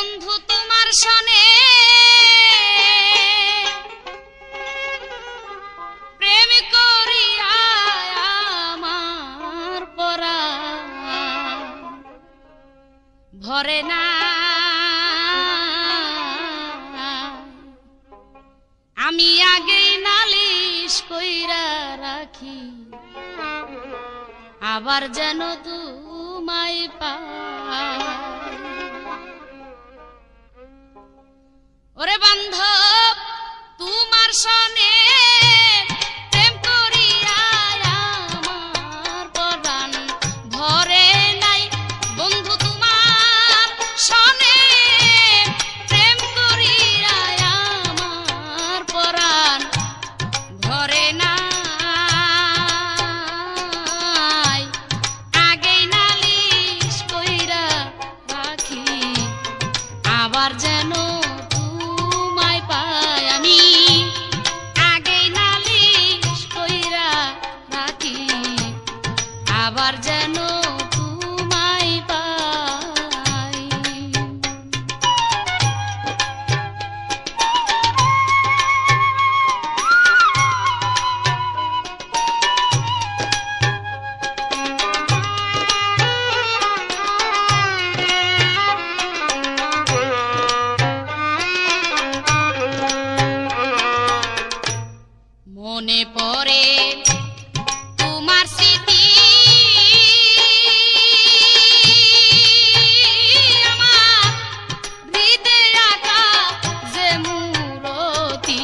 বন্ধু তোমার সনে প্রেম করিয়া আমার পরাণ ভরে না। আমি আগেই নালিশ কইরা রাখি আবার যেন তোমায় পাই। ওরে বান্ধব তোমার সনে প্রেম করিয়া আমার পরাণ ভরে নাই। বন্ধু তোমার সনে প্রেম করিয়া আমার পরাণ ভরে নাই। আগেই নালিশ কইরা রাখি আবার যেন তোমায় পাই। আমি আগেই নালিশ কইরা রাখি আবার যেন তোমায় পাই। মনে পড়ে তোমার স্মৃতি আমার হৃদয়ে আঁকা যে মূরতি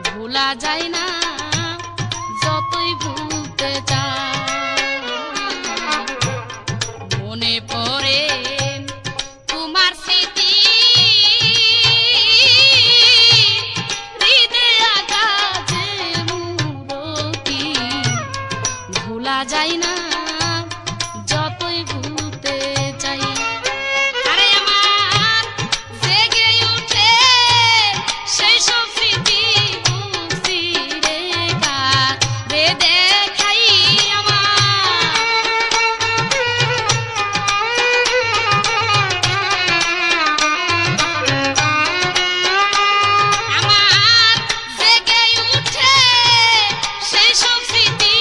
ভোলা যায় না যতই ভুলতে চাই। মনে পড়ে তোমার স্মৃতি ভোলা যায় না যতই ভুলতে চাই। আরে আমার জেগে উঠে সেই সব স্মৃতি বুঝি রে কারে দেখাই। আমার জেগে উঠে সেই সব স্মৃতি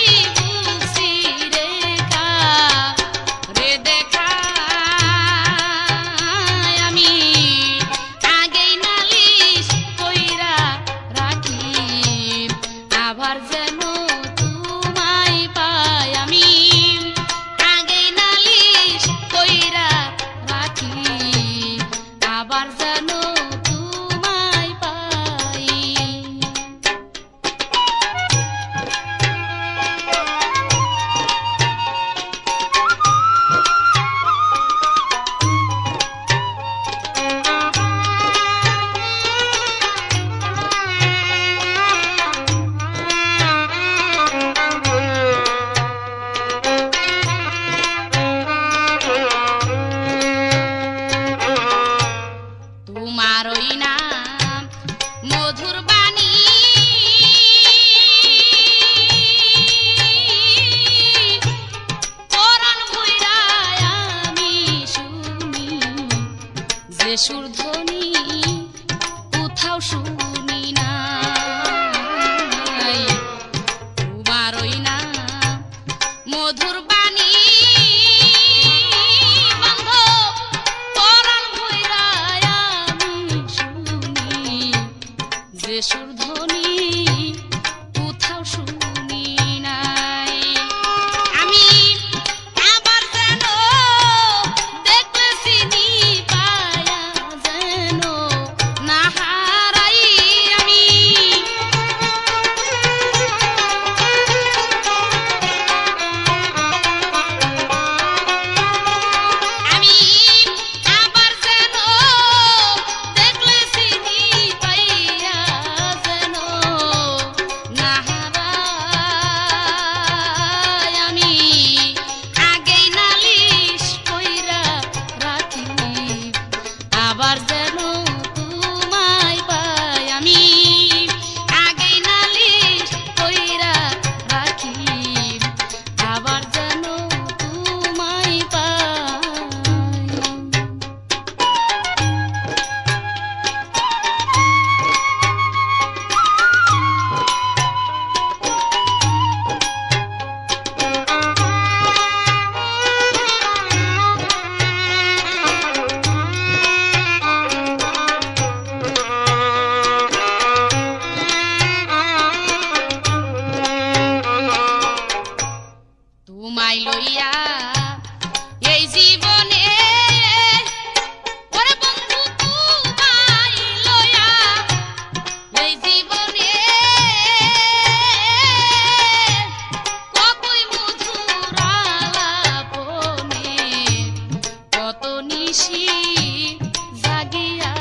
আবার যেন তোমায় পাই। আমি আগেই নালিশ কইরা রাখি আবার যেন তোমায় পাই। তোমার ওই নাম মধুর বাণী পরাণ ভইরা আমি শুনি, যে সুরধ্বনি কোথাও শুনি নাই। তোমার ওই নাম মধুর বাণী যে সুরধ্বনি কোথাও শুনি নাই। আমি আবার যেন দেখলে চিনি পায়া যেন না হারাই। নিশি জাগিয়া